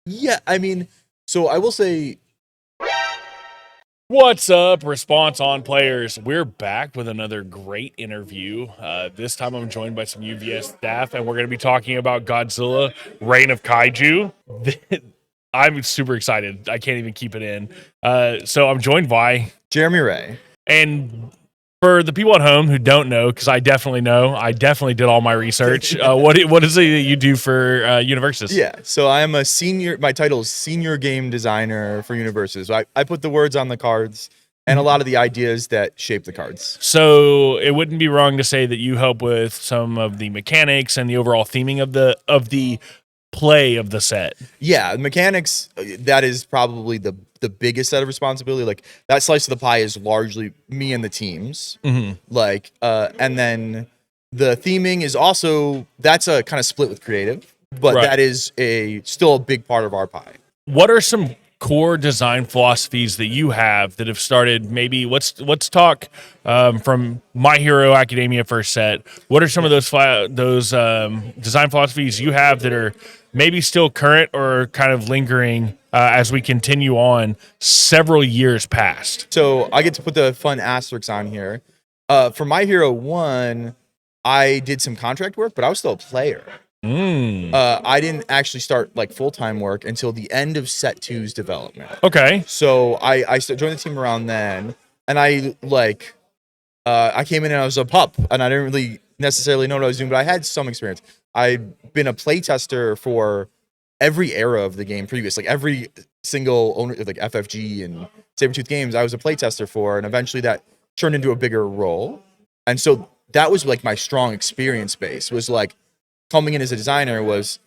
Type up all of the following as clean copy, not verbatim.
Yeah, I mean, so I will say, What's up, Response On players? We're back with another great interview. This time I'm joined by some UVS staff, and we're going to be talking about Godzilla, Reign of Kaiju. I'm super excited. I can't even keep it in. So I'm joined by, Jeremy Ray. and for the people at home who don't know, because I definitely know, I definitely did all my research. What is it that you do for Universus? Yeah, so I am a senior, my title is senior game designer for Universus. So I put the words on the cards and a lot of the ideas that shape the cards. So it wouldn't be wrong to say that you help with some of the mechanics and the overall theming of the play of the set. Yeah, mechanics, that is probably the biggest set of responsibility. Like, that slice of the pie is largely me and the teams. Like, and then the theming is also, that's a kind of split with creative, but Right. that is still a big part of our pie. What are some core design philosophies that you have that have started? Maybe let's talk from My Hero Academia first set. What are some of those design philosophies you have that are maybe still current or kind of lingering as we continue on several years past? So I get to put the fun asterisks on here. For My Hero 1, I did some contract work, but I was still a player. I didn't actually start like full-time work until the end of set 2's development. Okay. So I joined the team around then, and I came in and I was a pup, and I didn't really necessarily know what I was doing, but I had some experience. I'd been a playtester for every era of the game previous, like every single owner, like FFG and Sabretooth Games, I was a playtester for, and eventually that turned into a bigger role. And so that was like my strong experience base, was like coming in as a designer was,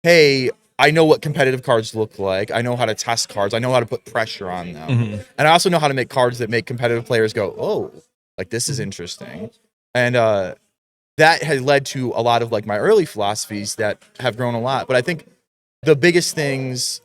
hey, I know what competitive cards look like. I know how to test cards. I know how to put pressure on them. And I also know how to make cards that make competitive players go, oh, like this is interesting. And that has led to a lot of like my early philosophies that have grown a lot. But I think the biggest things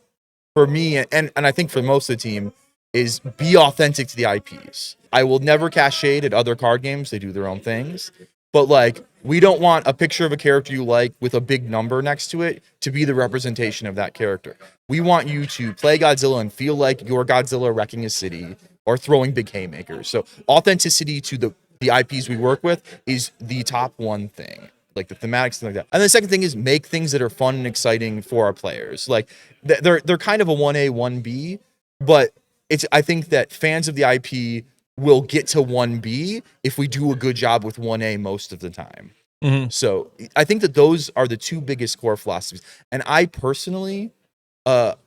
for me, and I think for most of the team, is be authentic to the IPs. I will never cast shade at other card games. They do their own things. But like, we don't want a picture of a character you like with a big number next to it to be the representation of that character. We want you to play Godzilla and feel like you're Godzilla wrecking a city or throwing big haymakers. So authenticity to the IPs we work with is the top one thing. Like the thematics, things like that. And the second thing is make things that are fun and exciting for our players. Like they're kind of a 1A, 1B, but I think that fans of the IP will get to 1B if we do a good job with 1A most of the time. So I think that those are the two biggest core philosophies. And I personally, this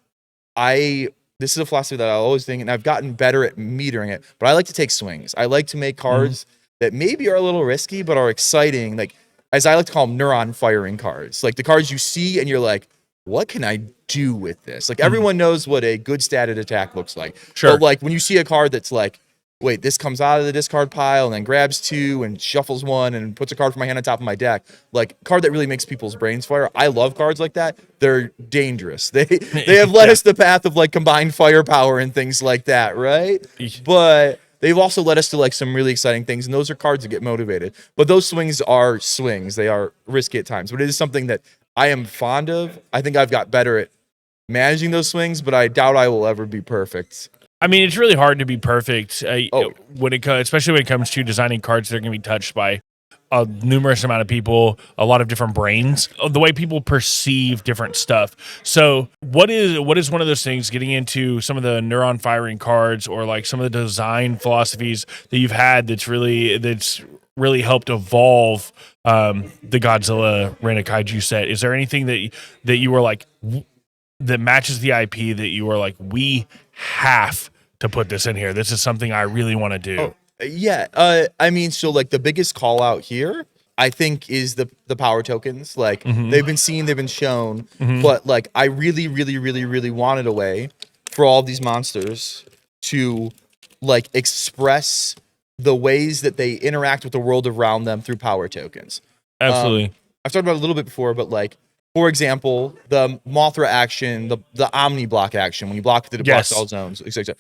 is a philosophy that I always think, and I've gotten better at metering it, but I like to take swings. I like to make cards that maybe are a little risky, but are exciting. Like, as I like to call them, neuron firing cards. Like the cards you see and you're like, what can I do with this? Like everyone knows what a good statted attack looks like. Sure. But like when you see a card that's like, wait, this comes out of the discard pile and then grabs two and shuffles one and puts a card from my hand on top of my deck. Like, card that really makes people's brains fire. I love cards like that. They're dangerous. They have led us the path of like combined firepower and things like that, right? But they've also led us to like some really exciting things, and those are cards that get motivated. But those swings are swings. They are risky at times. But it is something that I am fond of. I think I've got better at managing those swings, but I doubt I will ever be perfect. I mean, it's really hard to be perfect especially when it comes to designing cards that are going to be touched by a numerous amount of people, a lot of different brains, the way people perceive different stuff. So what is one of those things, getting into some of the neuron firing cards or like some of the design philosophies that you've had that's really helped evolve the Godzilla Reign of Kaiju set? Is there anything that you were like that matches the IP that you were like, we have to put this in here? This is something I really want to do. Yeah. I mean, so like the biggest call out here, I think, is the power tokens. Like they've been seen, they've been shown, but like I really, really, really, really wanted a way for all of these monsters to like express the ways that they interact with the world around them through power tokens. Absolutely. I've talked about it a little bit before, but like, for example, the Mothra action, the Omni block action, when you block the blocks all zones, etc.,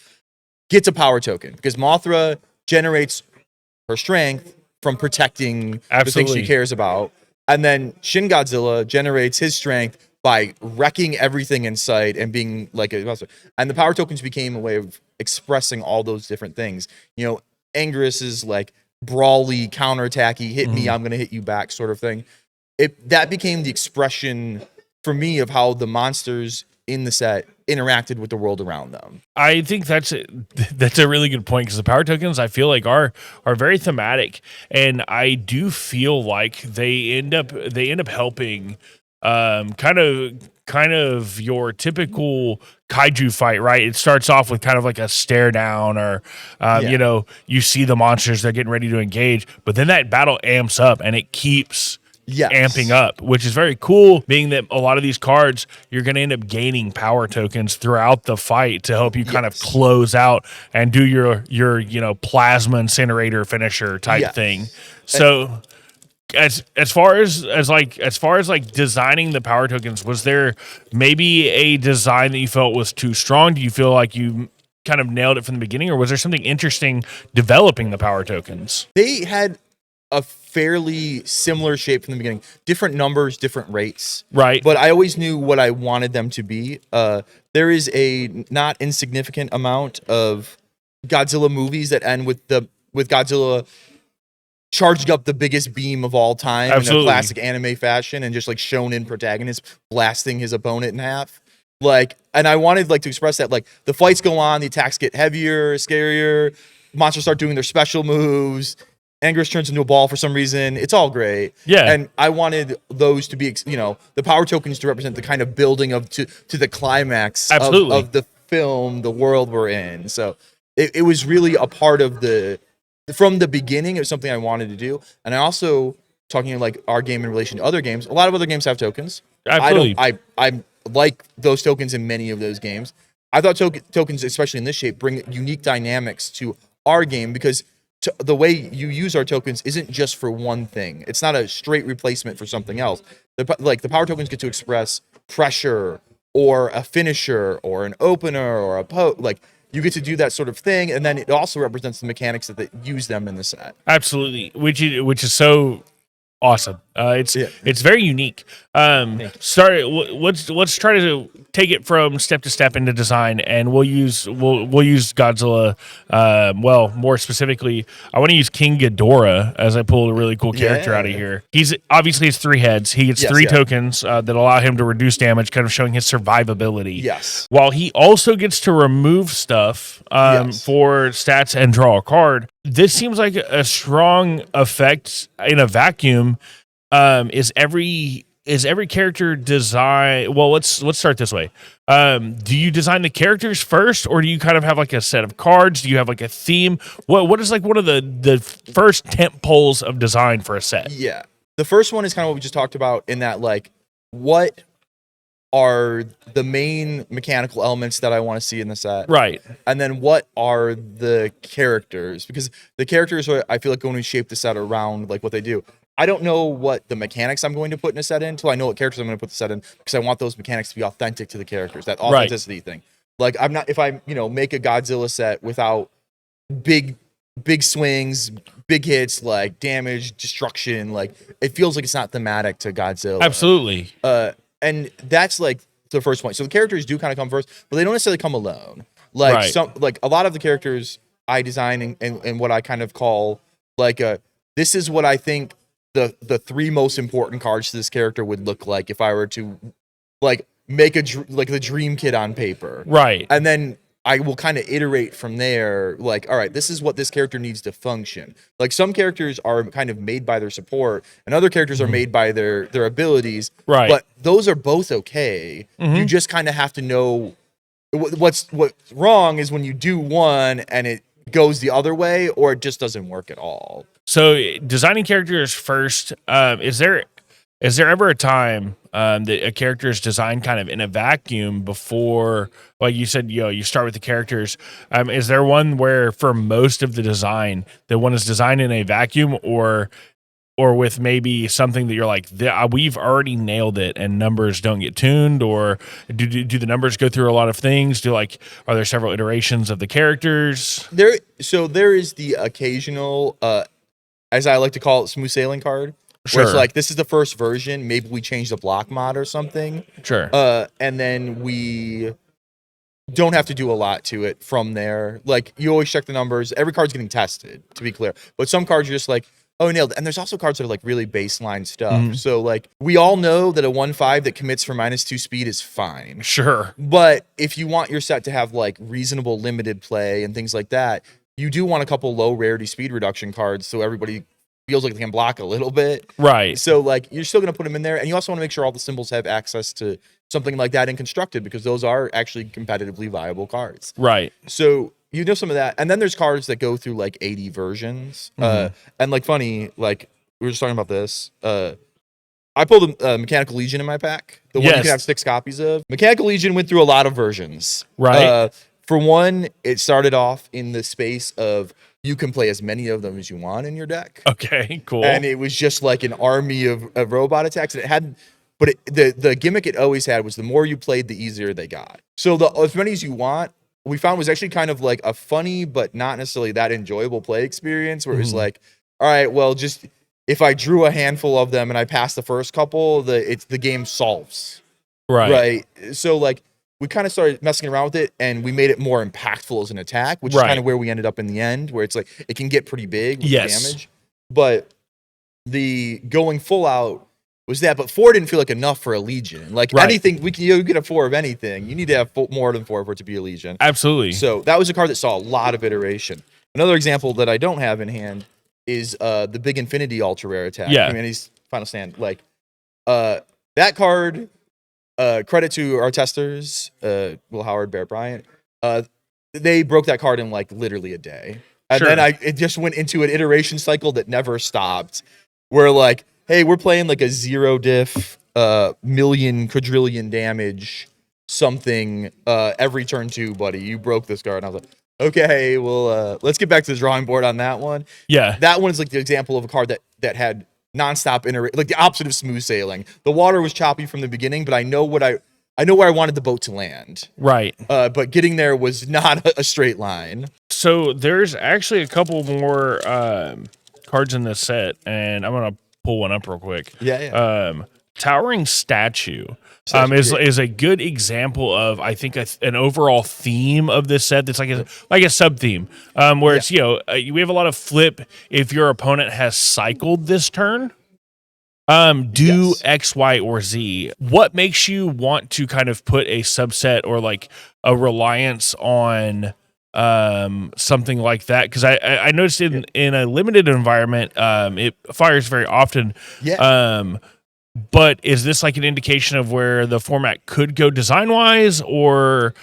gets a power token because Mothra generates her strength from protecting the things she cares about. And then Shin Godzilla generates his strength by wrecking everything in sight and being like a monster. And the power tokens became a way of expressing all those different things. You know, Angerus is like brawly, counterattacky, hit me, I'm gonna hit you back sort of thing. That became the expression for me of how the monsters in the set interacted with the world around them. I think that's a really good point, because the power tokens, I feel like, are very thematic, and I do feel like they end up helping kind of your typical kaiju fight, right? It starts off with kind of like a stare down, or you know, you see the monsters, they're getting ready to engage, but then that battle amps up and it keeps amping up, which is very cool, being that a lot of these cards, you're going to end up gaining power tokens throughout the fight to help you kind of close out and do your you know, plasma incinerator finisher type thing. So as far as designing the power tokens, was there maybe a design that you felt was too strong? Do you feel like you kind of nailed it from the beginning, or was there something interesting developing the power tokens? They had a fairly similar shape from the beginning, different numbers, different rates, right? But I always knew what I wanted them to be. There is a not insignificant amount of Godzilla movies that end with Godzilla charging up the biggest beam of all time in a classic anime fashion, and just like shonen protagonist blasting his opponent in half. Like, and I wanted like to express that, like, the fights go on, the attacks get heavier, scarier, monsters start doing their special moves, Angerus turns into a ball for some reason. It's all great. Yeah. And I wanted those to be, you know, the power tokens to represent the kind of building of to the climax of the film, the world we're in. So it was really a part of from the beginning, it was something I wanted to do. And I also, talking like our game in relation to other games, a lot of other games have tokens. Absolutely. I like those tokens in many of those games. I thought tokens, especially in this shape, bring unique dynamics to our game, because the way you use our tokens isn't just for one thing. It's not a straight replacement for something else. The power tokens get to express pressure, or a finisher, or an opener, or a like, you get to do that sort of thing, and then it also represents the mechanics that use them in the set. Absolutely, which is so awesome. It's very unique. Let's try to take it from step to step into design, and we'll use Godzilla. Well, more specifically, I want to use King Ghidorah, as I pulled a really cool character out of here. He's obviously has 3 heads. He gets 3 tokens that allow him to reduce damage, kind of showing his survivability. Yes. While he also gets to remove stuff for stats and draw a card. This seems like a strong effect in a vacuum. Is every character design? Well, let's start this way. Do you design the characters first, or do you kind of have like a set of cards? Do you have like a theme? What is like one of the first tent poles of design for a set? Yeah, the first one is kind of what we just talked about, in that, like, what are the main mechanical elements that I want to see in the set, right? And then what are the characters? Because the characters are, I feel like, going to shape the set around like what they do. I don't know what the mechanics I'm going to put in a set in until I know what characters I'm going to put the set in, because I want those mechanics to be authentic to the characters, that authenticity thing. Like, I'm not, if I, make a Godzilla set without big swings, big hits, like damage, destruction, like, it feels like it's not thematic to Godzilla. Absolutely. And that's like the first point. So the characters do kind of come first, but they don't necessarily come alone. Like like a lot of the characters I design and what I kind of call like this is what I think the 3 most important cards to this character would look like if I were to like make the dream kit on paper. Right. And then I will kind of iterate from there, like, all right, this is what this character needs to function. Like, some characters are kind of made by their support, and other characters are made by their abilities. Right. But those are both okay. You just kind of have to know what's wrong is when you do one and it goes the other way, or it just doesn't work at all. So designing characters first, is there ever a time that a character is designed kind of in a vacuum before, like you said, you start with the characters? Is there one where for most of the design, the one is designed in a vacuum, or with maybe something that you're like, we've already nailed it and numbers don't get tuned? Or do the numbers go through a lot of things? Are there several iterations of the characters? So there is the occasional, as I like to call it, smooth sailing card. Where it's Sure. like, this is the first version. Maybe we change the block mod or something. Sure. And then we don't have to do a lot to it from there. Like, you always check the numbers. Every card's getting tested, to be clear. But some cards are just like, oh, nailed it. And there's also cards that are like really baseline stuff. Mhm. So like, we all know that a 1/5 that commits for -2 speed is fine. Sure. But if you want your set to have like reasonable limited play and things like that, you do want a couple low rarity speed reduction cards so everybody feels like they can block a little bit. Right. So like, you're still going to put them in there, and you also want to make sure all the symbols have access to something like that in constructed, because those are actually competitively viable cards. Right. So you know some of that, and then there's cards that go through like 80 versions. And like, funny, like, we were just talking about this. I pulled a Mechanical Legion in my pack, the one you Yes. can have 6 copies of. Mechanical Legion went through a lot of versions. Right. For one, it started off in the space of you can play as many of them as you want in your deck. Okay. Cool. And it was just like an army of robot attacks. And it had, but the gimmick it always had was the more you played, the easier they got. So as many as you want, we found was actually kind of like a funny, but not necessarily that enjoyable play experience, where it was like, all right, well, just if I drew a handful of them and I passed the first couple, the game solves. Right. So like, we kind of started messing around with it, and we made it more impactful as an attack, which is kind of where we ended up in the end, where it's like it can get pretty big with the damage. But the going full out was that, but 4 didn't feel like enough for a Legion. Like anything, you get a 4 of anything. You need to have more than 4 for it to be a Legion. Absolutely. So that was a card that saw a lot of iteration. Another example that I don't have in hand is the Big Infinity Ultra Rare attack. Yeah. Humanity's Final Stand. Like, that card, credit to our testers, Will Howard, Bear Bryant. They broke that card in like literally a day. And then it just went into an iteration cycle that never stopped. Where like, hey, we're playing like a 0 diff, million, quadrillion damage, something every turn 2, buddy. You broke this card. And I was like, okay, well, let's get back to the drawing board on that one. Yeah. That one is like the example of a card that had nonstop like the opposite of smooth sailing. The water was choppy from the beginning, but I know where I wanted the boat to land. Right. But getting there was not a straight line. So there's actually a couple more cards in this set, and I'm gonna pull one up real quick. Yeah. Towering Statue is a good example of, I think, an overall theme of this set that's like a sub theme, where it's, we have a lot of flip. If your opponent has cycled this turn, do X, Y, or Z. What makes you want to kind of put a subset or like a reliance on something like that? Because I noticed in a limited environment, it fires very often. But is this like an indication of where the format could go design wise, or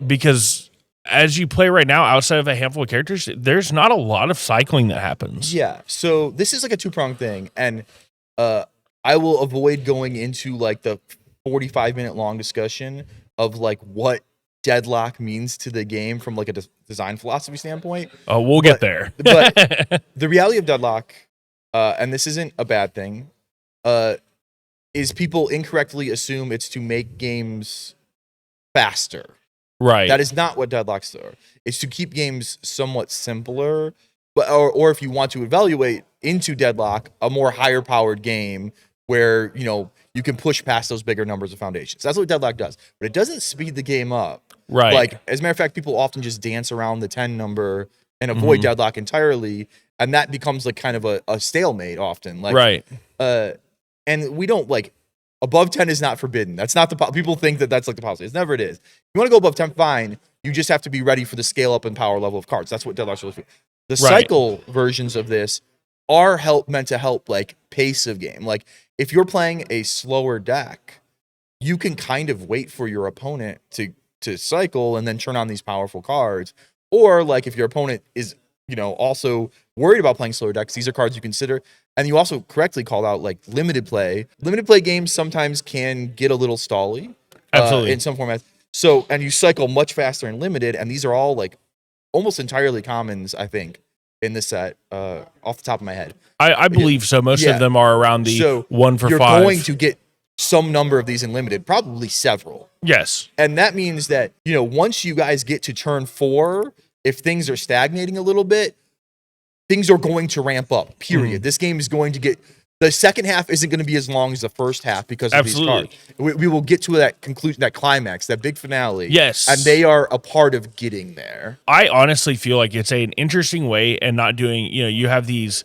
because as you play right now, outside of a handful of characters, there's not a lot of cycling that happens. Yeah. So this is like a 2-pronged thing, and I will avoid going into like the 45-minute long discussion of like what Deadlock means to the game from like a design philosophy standpoint. Oh, we'll get there. But the reality of Deadlock, and this isn't a bad thing, is people incorrectly assume it's to make games faster. Right. That is not what Deadlocks are. It's to keep games somewhat simpler, but or if you want to evaluate into Deadlock, a more higher powered game where you can push past those bigger numbers of foundations. That's what Deadlock does, but it doesn't speed the game up. Right. Like, as a matter of fact, people often just dance around the 10 number and avoid Deadlock entirely, and that becomes like kind of a stalemate often. Like, right. And we don't like, above 10 is not forbidden. That's not people think that's like the policy. It's never it is. If you want to go above 10, fine. You just have to be ready for the scale up and power level of cards. That's what Deadlock's really for. The cycle versions of this are meant to help like pace of game. Like, if you're playing a slower deck, you can kind of wait for your opponent to cycle and then turn on these powerful cards. Or like, if your opponent is also worried about playing slower decks, these are cards you consider. And you also correctly called out like limited play. Limited play games sometimes can get a little stally. Absolutely. In some formats. So, and you cycle much faster in limited, and these are all like almost entirely commons, I think, in this set, off the top of my head. I believe so. Most of them are around the 1 for 5. You're going to get some number of these in limited, probably several. Yes. And that means that, once you guys get to turn 4, if things are stagnating a little bit, things are going to ramp up, period. This game is going to get The second half isn't going to be as long as the first half because of these cards. We will get to that conclusion, that climax, that big finale. Yes. And they are a part of getting there. I honestly feel like it's an interesting way and not doing, you have these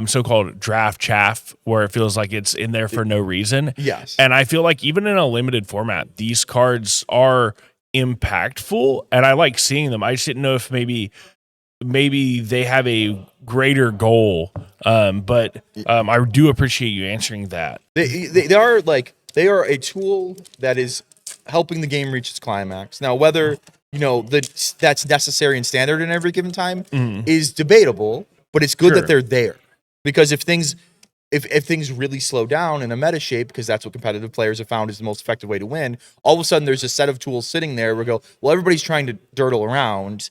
so-called draft chaff where it feels like it's in there for no reason. Yes. And I feel like even in a limited format, these cards are impactful and I like seeing them. I just didn't know if maybe they have a greater goal. But I do appreciate you answering that. They are a tool that is helping the game reach its climax. Now, whether that's necessary and standard in every given time is debatable, but it's good that they're there. Because if things really slow down in a meta shape, because that's what competitive players have found is the most effective way to win, all of a sudden there's a set of tools sitting there where everybody's trying to dirtle around.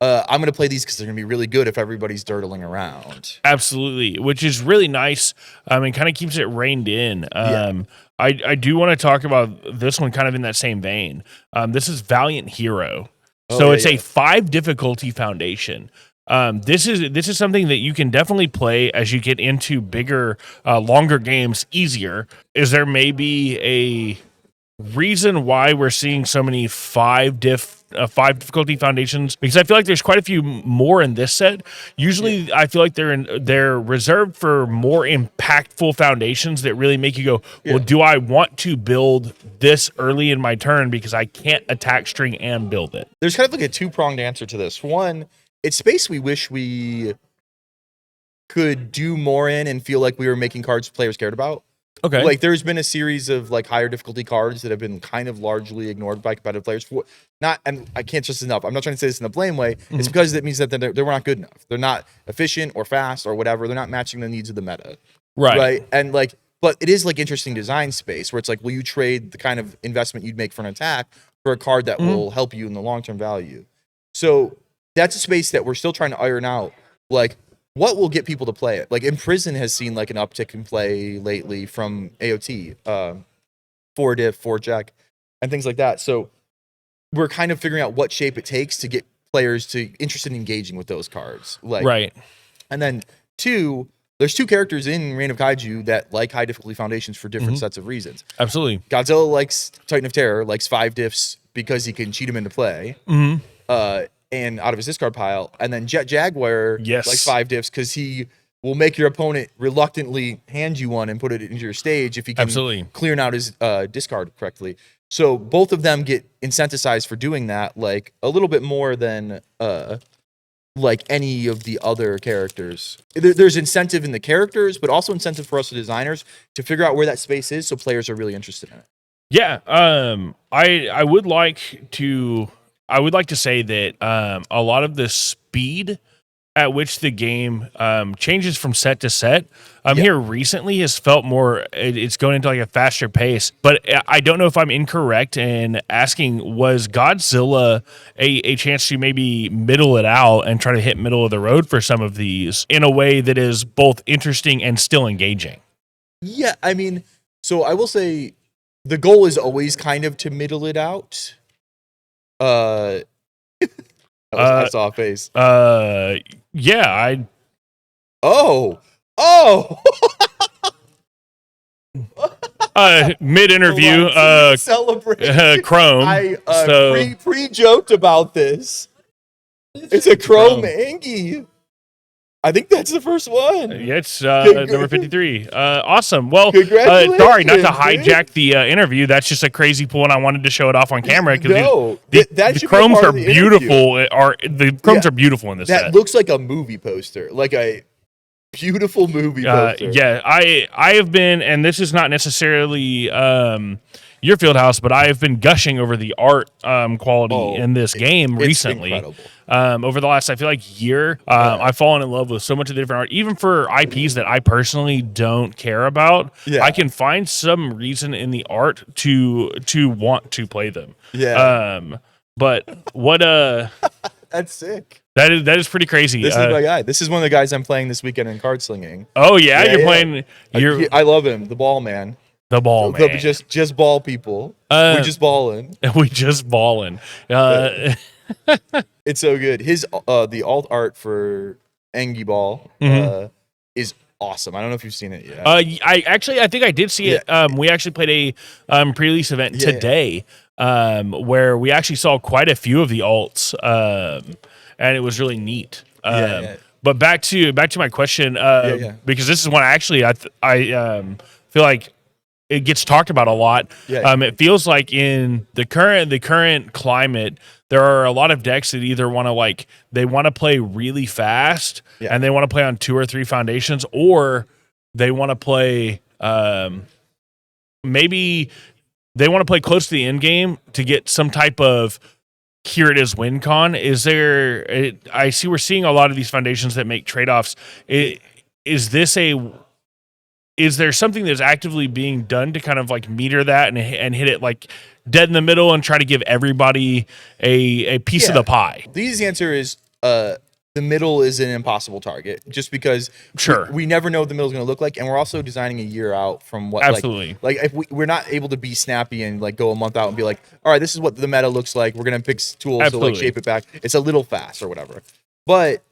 I'm going to play these because they're going to be really good if everybody's dirtling around. Absolutely, which is really nice and kind of keeps it reined in. I do want to talk about this one kind of in that same vein. This is Valiant Hero. So it's a 5 difficulty foundation. This is something that you can definitely play as you get into bigger, longer games easier. Is there maybe a reason why we're seeing so many 5 difficulty foundations? Because I feel like there's quite a few more in this set. Usually I feel like they're reserved for more impactful foundations that really make you go, well, do I want to build this early in my turn because I can't attack string and build it? There's kind of like a 2-pronged answer to this. One, it's space we wish we could do more in and feel like we were making cards players cared about. Okay. Like there's been a series of like higher difficulty cards that have been kind of largely ignored by competitive players and I can't stress enough. I'm not trying to say this in a blame way. It's because it means that they're not good enough. They're not efficient or fast or whatever. They're not matching the needs of the meta. Right. And but it is like interesting design space where it's like, will you trade the kind of investment you'd make for an attack for a card that will help you in the long-term value? So that's a space that we're still trying to iron out. Like, what will get people to play it? Like, Imprison has seen like an uptick in play lately from AOT, 4-diff, 4-check, and things like that. So we're kind of figuring out what shape it takes to get players interested in engaging with those cards. Right. And then 2, there's 2 characters in Reign of Kaiju that like high difficulty foundations for different sets of reasons. Absolutely. Godzilla likes Titan of Terror, likes 5 diffs because he can cheat him into play. And out of his discard pile, and then Jet Jaguar likes 5 diffs because he will make your opponent reluctantly hand you one and put it into your stage if he can clear out his discard correctly. So both of them get incentivized for doing that, like a little bit more than like any of the other characters. There's incentive in the characters, but also incentive for us as designers to figure out where that space is, so players are really interested in it. Yeah, I would like to say that a lot of the speed at which the game changes from set to set here recently has felt more, it's going into like a faster pace. But I don't know if I'm incorrect in asking, was Godzilla a chance to maybe middle it out and try to hit middle of the road for some of these in a way that is both interesting and still engaging? Yeah, I mean, so I will say the goal is always kind of to middle it out. I saw a face. Yeah, mid-interview, celebrate Chrome. I pre-joked about this. It's a Chrome Angie. I think that's the first one. Yeah, it's number 53. Awesome. Well, congratulations, sorry, not to hijack the interview. That's just a crazy pull, and I wanted to show it off on camera because the chromes are beautiful. The chromes are beautiful in this set. That looks like a movie poster, like a beautiful movie poster. Yeah, I have been, and this is not necessarily your field house, but I have been gushing over the art quality in this game recently. Incredible. Over the last, I feel like year, I've fallen in love with so much of the different art, even for IPs that I personally don't care about. Yeah. I can find some reason in the art to want to play them. Yeah. But what that's sick. That is pretty crazy. This is my guy. This is one of the guys I'm playing this weekend in card slinging. Oh yeah, you're playing. I love him, the ball man. The ball man. Just ball people. We just ballin'. We just ballin'. It's so good. His the alt art for Angie Ball is awesome. I don't know if you've seen it yet. I think I did see it. We actually played a pre-release event today, where we actually saw quite a few of the alts, and it was really neat. But back to my question, because this is one actually I feel like it gets talked about a lot. It feels like in the current climate, there are a lot of decks that either want to play really fast and they want to play on 2 or 3 foundations, or they want to play maybe they want to play close to the end game to get some type of here it is win con. I see we're seeing a lot of these foundations that make trade-offs. Is there something that's actively being done to kind of like meter that and hit it like dead in the middle and try to give everybody a piece of the pie? The easy answer is the middle is an impossible target, just because we never know what the middle is going to look like, and we're also designing a year out from what. Absolutely. Like if we're not able to be snappy and like go a month out and be like, all right, this is what the meta looks like. We're going to pick tools to like shape it back. It's a little fast or whatever. But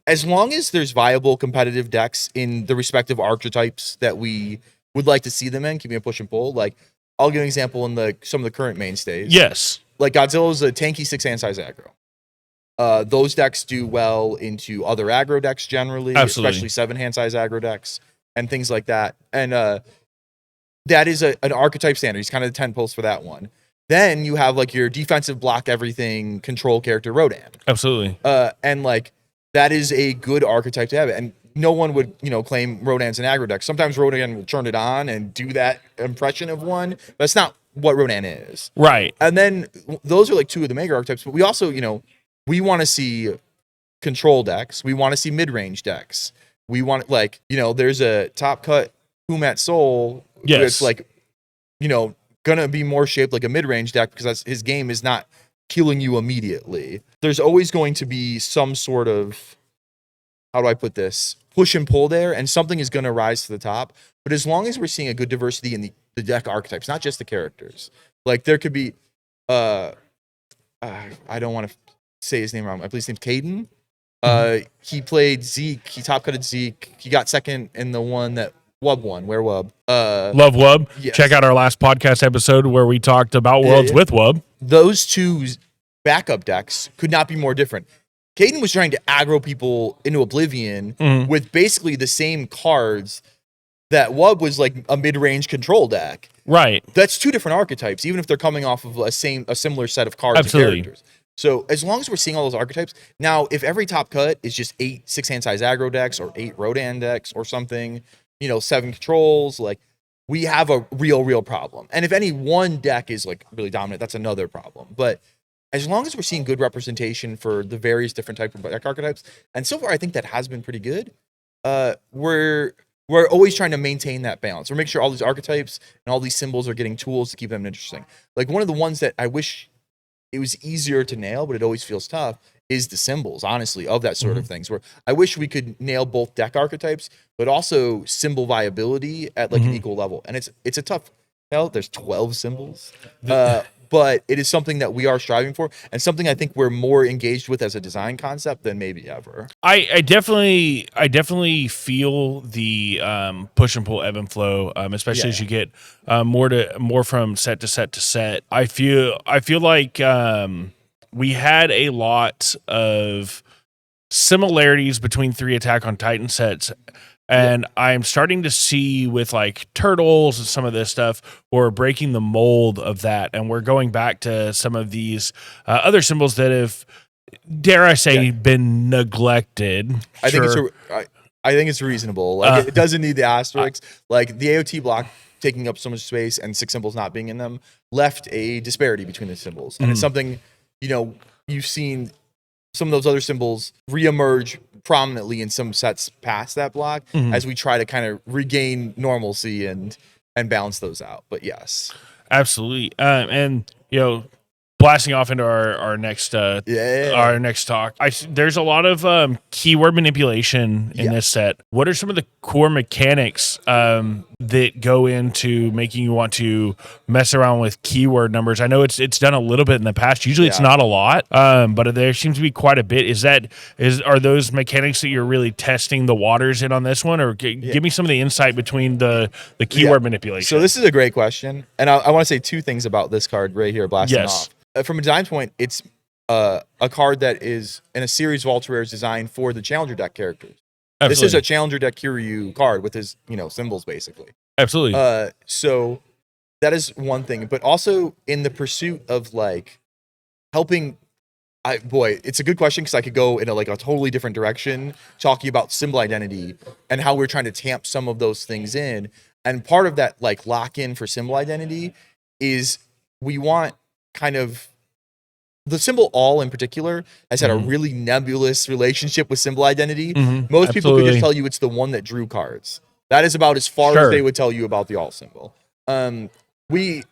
as long as there's viable competitive decks in the respective archetypes that we would like to see them in, keeping a push and pull. Like I'll give an example in some of the current mainstays. Yes. Like Godzilla is a tanky 6-hand size aggro. Those decks do well into other aggro decks generally, especially 7-hand size aggro decks and things like that. And that is an archetype standard. He's kind of the 10 post for that one. Then you have like your defensive block everything control character Rodan. Absolutely. And like that is a good archetype to have. And no one would, claim Rodan's an aggro deck. Sometimes Rodan will turn it on and do that impression of one, but that's not what Rodan is. Right. And then those are like 2 of the mega archetypes, but we also, we want to see control decks. We want to see mid-range decks. We want there's a top cut Humat Soul. Yes. It's like, gonna be more shaped like a mid-range deck because his game is not killing you immediately. There's always going to be some sort of, how do I put this, push and pull there, and something is going to rise to the top. But as long as we're seeing a good diversity in the deck archetypes, not just the characters, like there could be, I don't want to say his name wrong. I believe his name's Caden. He played Zeke. He top cutted Zeke. He got second in the one that Wub won. Where Wub? Love Wub. Yes. Check out our last podcast episode where we talked about Worlds with Wub. Those 2 backup decks could not be more different. Caden was trying to aggro people into oblivion with basically the same cards that Wub was like a mid-range control deck. Right. That's 2 different archetypes, even if they're coming off of a similar set of cards and characters. So as long as we're seeing all those archetypes, now if every top cut is just 8 6-hand size aggro decks or 8 Rodan decks or something, 7 controls, like we have a real problem. And if any one deck is like really dominant, that's another problem. But as long as we're seeing good representation for the various different types of deck archetypes, and so far I think that has been pretty good, we're always trying to maintain that balance. We're making sure all these archetypes and all these symbols are getting tools to keep them interesting. Like one of the ones that I wish it was easier to nail, but it always feels tough, is the symbols, honestly, of that sort of things, where I wish we could nail both deck archetypes, but also symbol viability at like an equal level. And it's a tough, there's 12 symbols, but it is something that we are striving for, and something I think we're more engaged with as a design concept than maybe ever. I definitely feel the push and pull ebb and flow, especially as you get more from set to set to set. I feel like we had a lot of similarities between 3 Attack on Titan sets. And I'm starting to see with like turtles and some of this stuff, we're breaking the mold of that. And we're going back to some of these other symbols that have, dare I say, been neglected. I think it's reasonable. Like it doesn't need the asterisks. Like the AOT block taking up so much space and 6 symbols not being in them left a disparity between the symbols. And it's something, you've seen some of those other symbols reemerge prominently in some sets past that block as we try to kind of regain normalcy and balance those out. But yes, absolutely. And blasting off into our next our next talk. There's a lot of keyword manipulation in this set. What are some of the core mechanics that go into making you want to mess around with keyword numbers? I know it's done a little bit in the past. Usually it's not a lot, but there seems to be quite a bit. Are those mechanics that you're really testing the waters in on this one, or give me some of the insight between the keyword manipulation? So this is a great question, and I want to say two things about this card right here, blasting off. From a design point, it's a card that is in a series of ultra rares designed for the Challenger deck characters. Absolutely. This is a Challenger deck Kiryu card with his, symbols basically. Absolutely. So that is one thing, but also in the pursuit of like helping. It's a good question because I could go in a totally different direction, talking about symbol identity and how we're trying to tamp some of those things in. And part of that lock in for symbol identity is we want kind of the symbol all in particular has had a really nebulous relationship with symbol identity. Most people could just tell you it's the one that drew cards. That is about as far as they would tell you about the all symbol. With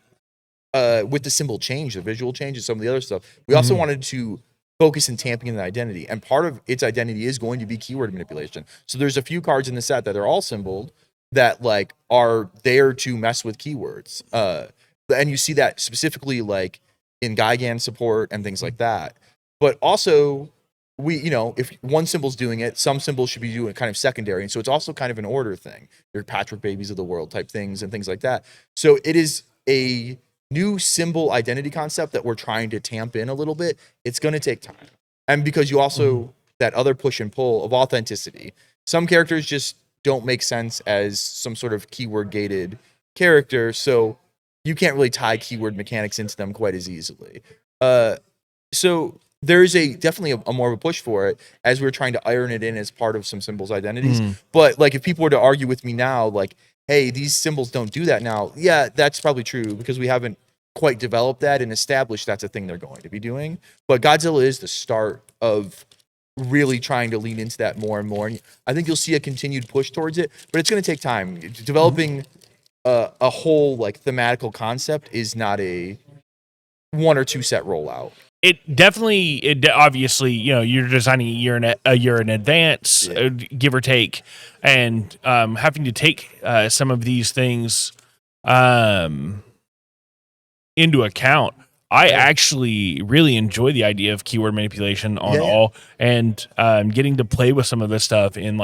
the symbol change, the visual change, and some of the other stuff, we also wanted to focus in tamping in the identity. And part of its identity is going to be keyword manipulation. So there's a few cards in the set that are all symboled that are there to mess with keywords. And you see that specifically in Gigan support and things like that. But also if one symbol's doing it, some symbols should be doing it kind of secondary. And so it's also kind of an order thing. Your Patrick Babies of the world type things and things like that. So it is a new symbol identity concept that we're trying to tamp in a little bit. It's going to take time. And because you also, that other push and pull of authenticity, some characters just don't make sense as some sort of keyword gated character. So you can't really tie keyword mechanics into them quite as easily. So there is definitely a more of a push for it as we're trying to iron it in as part of some symbols' identities. But if people were to argue with me now, hey, these symbols don't do that now. Yeah, that's probably true because we haven't quite developed that and established that's a thing they're going to be doing. But Godzilla is the start of really trying to lean into that more and more. And I think you'll see a continued push towards it, but it's going to take time. Developing a whole thematical concept is not a 1 or 2 set rollout. It obviously, you're designing a year in advance, give or take, and having to take some of these things into account. I actually really enjoy the idea of keyword manipulation on all, and getting to play with some of this stuff in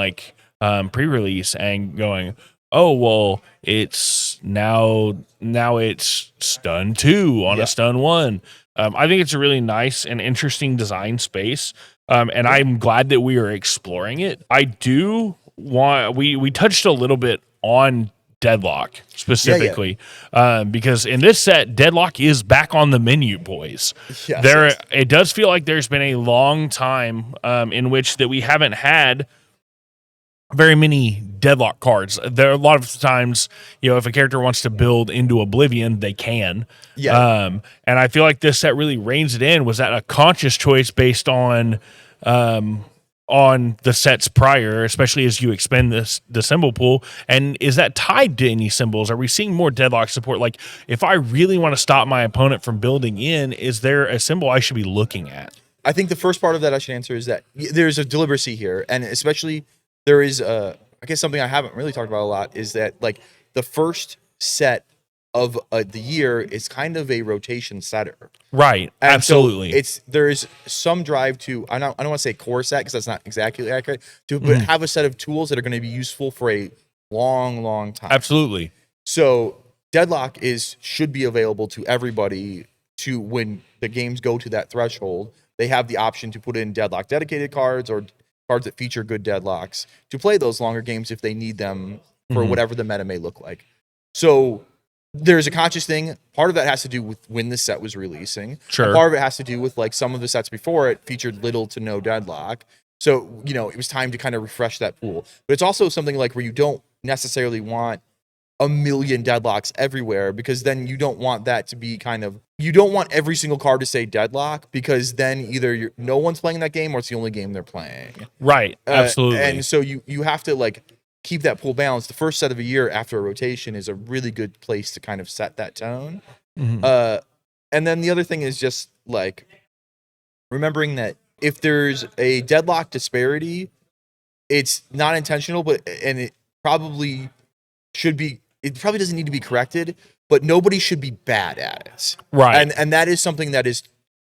pre-release and going, oh well, it's now it's stun 2 on a stun 1. I think it's a really nice and interesting design space, and I'm glad that we are exploring it. I do want we touched a little bit on Deadlock specifically, because in this set, Deadlock is back on the menu, boys. It does feel like there's been a long time in which that we haven't had very many Deadlock cards. There are a lot of times, if a character wants to build into Oblivion, they can. And I feel like this set really reins it in. Was that a conscious choice based on the sets prior, especially as you expand the symbol pool? And is that tied to any symbols? Are we seeing more Deadlock support? If I really want to stop my opponent from building in, is there a symbol I should be looking at? I think the first part of that I should answer is that there's a deliberacy here, and especially there is I guess something I haven't really talked about a lot is that the first set of the year is kind of a rotation setter. Right. And absolutely. So there is some drive to, I don't want to say core set because that's not exactly accurate, but have a set of tools that are going to be useful for a long, long time. Absolutely. So Deadlock should be available to everybody to when the games go to that threshold. They have the option to put in Deadlock dedicated cards or cards that feature good Deadlocks to play those longer games if they need them for whatever the meta may look like. So there's a conscious thing. Part of that has to do with when the set was releasing. Sure. Part of it has to do with some of the sets before it featured little to no Deadlock. So, it was time to kind of refresh that pool. But it's also something where you don't necessarily want a million Deadlocks everywhere, because then you don't want that to be you don't want every single card to say Deadlock, because then either no one's playing that game or it's the only game they're playing. Right. Absolutely. And so you have to keep that pool balanced. The first set of a year after a rotation is a really good place to kind of set that tone. And then the other thing is just like remembering that if there's a deadlock disparity, it's not intentional, and it probably should be. It probably doesn't need to be corrected, but nobody should be bad at it. Right. And that is something that is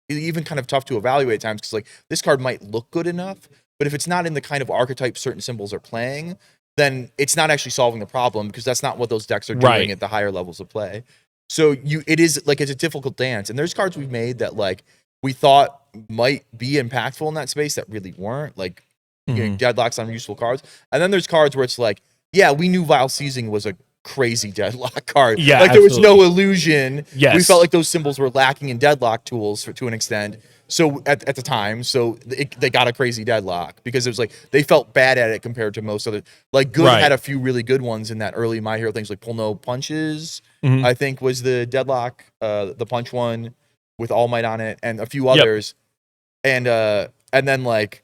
even kind of tough to evaluate at times, because like this card might look good enough, but if it's not in the kind of archetype certain symbols are playing, then it's not actually solving the problem, because that's not what those decks are doing at the higher levels of play. So it is like, it's a difficult dance, and there's cards we've made that like we thought might be impactful in that space that really weren't, like deadlocks on useful cards. And then there's cards where it's like, yeah, we knew Vile Seizing was a crazy deadlock card. Yeah, like there was no illusion. Yes. We felt like those symbols were lacking in deadlock tools to an extent. So at the time, so they got a crazy deadlock because it was like they felt bad at it compared to most other. Like Good had a few really good ones in that early My Hero things, like Pull No Punches. I think was the deadlock, the punch one with All Might on it, and a few others. And then like,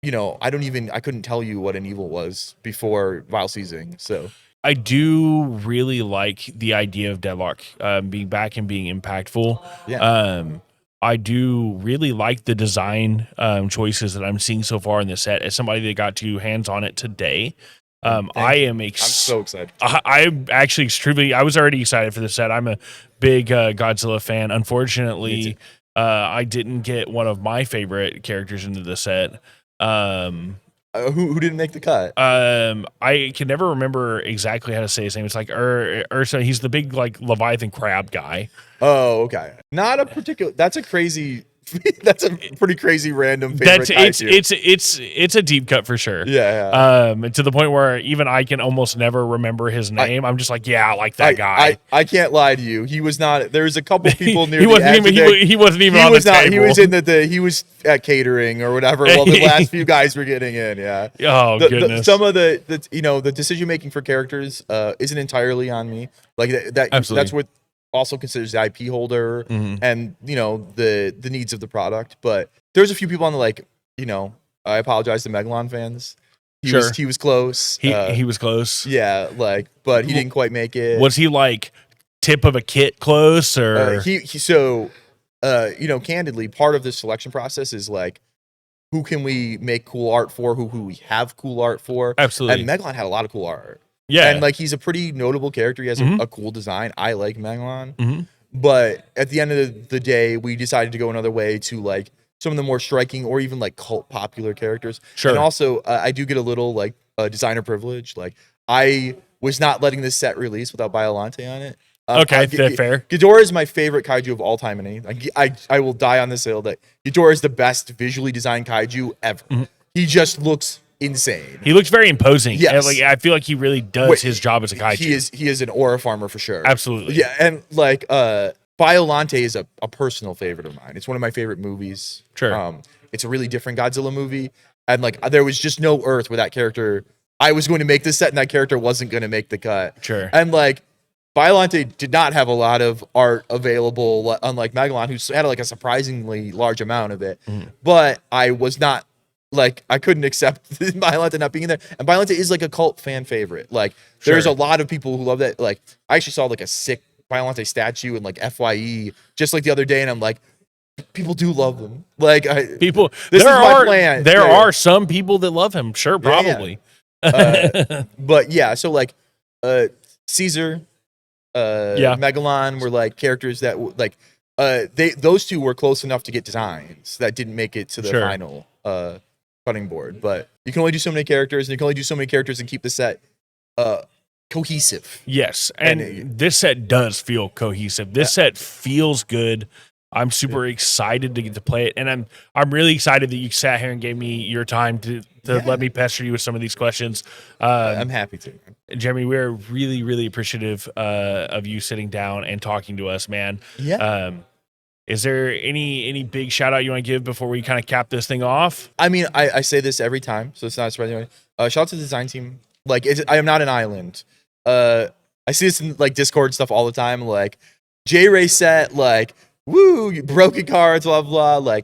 I couldn't tell you what an evil was before Vile Seizing. So I do really like the idea of Deadlock being back and being impactful. Yeah. I do really like the design choices that I'm seeing so far in the set. As somebody that got to hands on it today, I'm so excited. I'm actually extremely. I was already excited for the set. I'm a big Godzilla fan. Unfortunately, I didn't get one of my favorite characters into the set. Who didn't make the cut? I can never remember exactly how to say his name. It's like Ursa. He's the big like Leviathan crab guy. Oh, okay. Not a particular. That's a crazy. That's a pretty crazy random favorite. It's a deep cut for sure. Yeah. To the point where even I can almost never remember his name. I'm just like, yeah, I like that guy. I can't lie to you. He was not. There's a couple people near. He wasn't even on the table. He was in he was at catering or whatever. While the last few guys were getting in. Yeah. Oh goodness. Some of the decision making for characters isn't entirely on me. Like that. Absolutely. That's what also considers the IP holder and the needs of the product. But there's a few people on the I apologize to Megalon fans. He was close. He was close. Yeah, but he didn't quite make it. Was he like tip of a kit close or candidly, part of this selection process is like, who can we make cool art for? Who we have cool art for? Absolutely. And Megalon had a lot of cool art. Yeah. And he's a pretty notable character. He has a cool design. I like Megalon. But at the end of the day, we decided to go another way to some of the more striking or even cult popular characters. Sure. And also, I do get a little designer privilege. I was not letting this set release without Biollante on it. Okay, fair. Ghidorah is my favorite kaiju of all time. I will die on this hill that Ghidorah is the best visually designed kaiju ever. He just looks insane. He looks very imposing. Yes. And, I feel like he really does his job as a kaiju. He is an aura farmer for sure. Absolutely. Yeah, and Biollante is a personal favorite of mine. It's one of my favorite movies. Sure. It's a really different Godzilla movie, and there was just no earth where that character. I was going to make this set, and that character wasn't going to make the cut. Sure. And Biollante did not have a lot of art available, unlike Megalon, who had a surprisingly large amount of it. But I was not. I couldn't accept Biollante not being in there. And Biollante is a cult fan favorite. There's a lot of people who love that. I actually saw a sick Biollante statue in FYE just the other day, and I'm like, people do love him. People. This is my plan. There are some people that love him. Sure, probably. Yeah. But yeah, so Caesar, Megalon were characters that those two were close enough to get designs that didn't make it to the final cutting board. But you can only do so many characters, and you can only do so many characters and keep the set cohesive. Yes, and this set does feel cohesive. This set feels good. I'm super excited to get to play it, and I'm really excited that you sat here and gave me your time to let me pester you with some of these questions. I'm happy to. Jeremy, we're really, really appreciative of you sitting down and talking to us, man. Yeah. Is there any big shout out you want to give before we kind of cap this thing off? I mean, I say this every time, so it's not surprising. Shout out to the design team. I am not an island. I see this in Discord stuff all the time. J-Ray set, woo, broken cards, blah blah.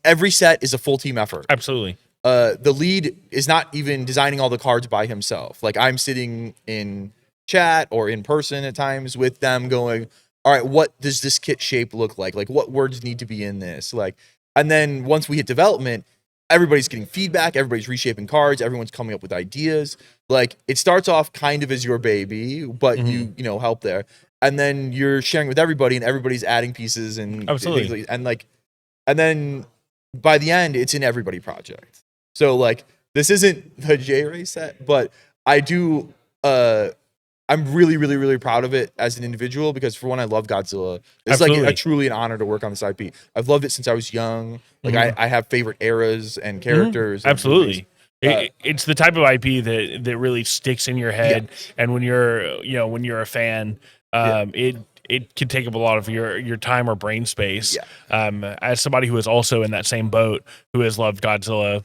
Every set is a full team effort. Absolutely. The lead is not even designing all the cards by himself. I'm sitting in chat or in person at times with them going, all right, what does this kit shape look like? Like, what words need to be in this? Like, and then once we hit development, everybody's getting feedback, everybody's reshaping cards, everyone's coming up with ideas. Like, it starts off kind of as your baby, but you know, help there. And then you're sharing with everybody, and everybody's adding pieces and Absolutely. and then by the end, it's an everybody project. So like, this isn't the J-Ray set, but I do. I'm really, really, really proud of it as an individual because for one, I love Godzilla. It's like a truly an honor to work on this IP. I've loved it since I was young. Like I have favorite eras and characters. And absolutely. It's the type of IP that really sticks in your head, and when you're a fan, it can take up a lot of your time or brain space. As somebody who is also in that same boat, who has loved Godzilla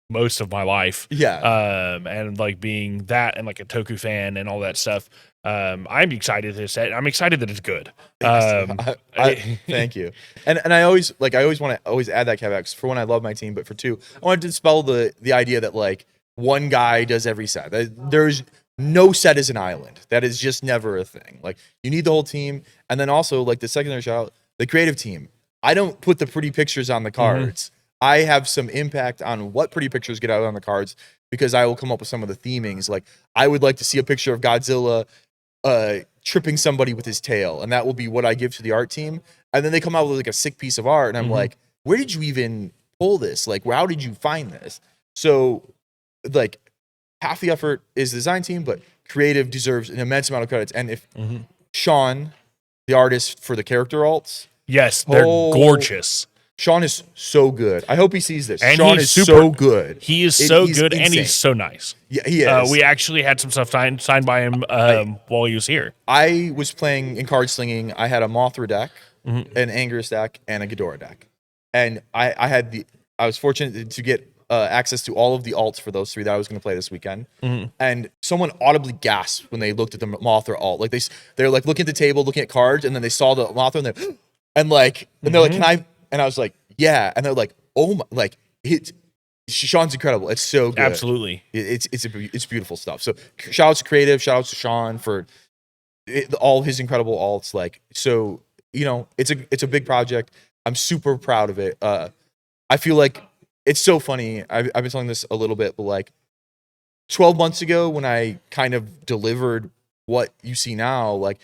most of my life, and like being that and like a Toku fan and all that stuff, I'm excited to set. I'm excited that it's good. Thank you. And I always want to add that caveat for one, I love my team, but for two, I wanted to dispel the idea that like one guy does every set. There's no set is an island. That is just never a thing. Like, you need the whole team. And then also, like, the secondary shout out, the creative team. I don't put the pretty pictures on the cards. I have some impact on what pretty pictures get out on the cards because I will come up with some of the themings. Like, I would like to see a picture of Godzilla tripping somebody with his tail, and that will be what I give to the art team. And then they come out with like a sick piece of art, and I'm like, where did you even pull this? Like, how did you find this? So, like, half the effort is the design team, but creative deserves an immense amount of credits. And if Shaun, the artist for the character alts, yes, they're gorgeous. Shaun is so good. I hope he sees this. And Shaun is so good. He is so good, insane. And he's so nice. Yeah, he is. We actually had some stuff signed by him while he was here. I was playing in card slinging. I had a Mothra deck, an Angerus deck, and a Ghidorah deck. And I was fortunate to get access to all of the alts for those three that I was going to play this weekend. And someone audibly gasped when they looked at the Mothra alt. Like they're like looking at the table, looking at cards, and then they saw the Mothra, and they're like, can I? And I was like, yeah. And they're like, oh my, like Shaun's incredible. It's so good. Absolutely. It's beautiful stuff. So shout out to creative, shout out to Shaun for all his incredible alts. Like, so, you know, it's a big project. I'm super proud of it. I feel like it's so funny. I've been telling this a little bit, but like 12 months ago when I kind of delivered what you see now, like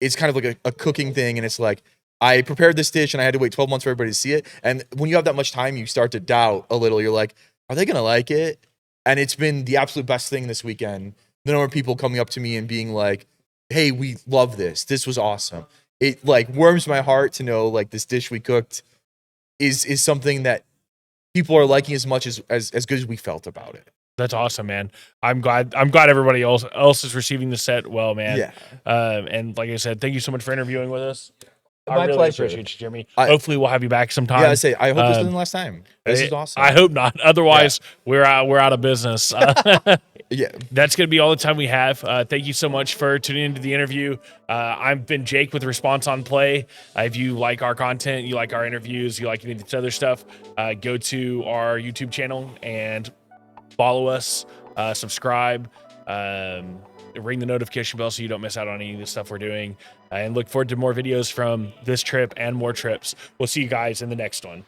it's kind of like a cooking thing. And it's like, I prepared this dish and I had to wait 12 months for everybody to see it. And when you have that much time, you start to doubt a little. You're like, are they going to like it? And it's been the absolute best thing this weekend. The number of people coming up to me and being like, hey, we love this. This was awesome. It like warms my heart to know like this dish we cooked is something that people are liking as much as good as we felt about it. That's awesome, man. I'm glad everybody else is receiving the set well, man. Yeah. And like I said, thank you so much for interviewing with us. My I really pleasure. appreciate you, Jimmy. Hopefully we'll have you back sometime. Yeah, I hope this isn't the last time. This is awesome. I hope not. Otherwise, we're out of business. Yeah. That's going to be all the time we have. Thank you so much for tuning into the interview. I've been Jake with Response on Play. If you like our content, you like our interviews, you like any of this other stuff, go to our YouTube channel and follow us, subscribe, ring the notification bell so you don't miss out on any of the stuff we're doing, and look forward to more videos from this trip and more trips. We'll see you guys in the next one.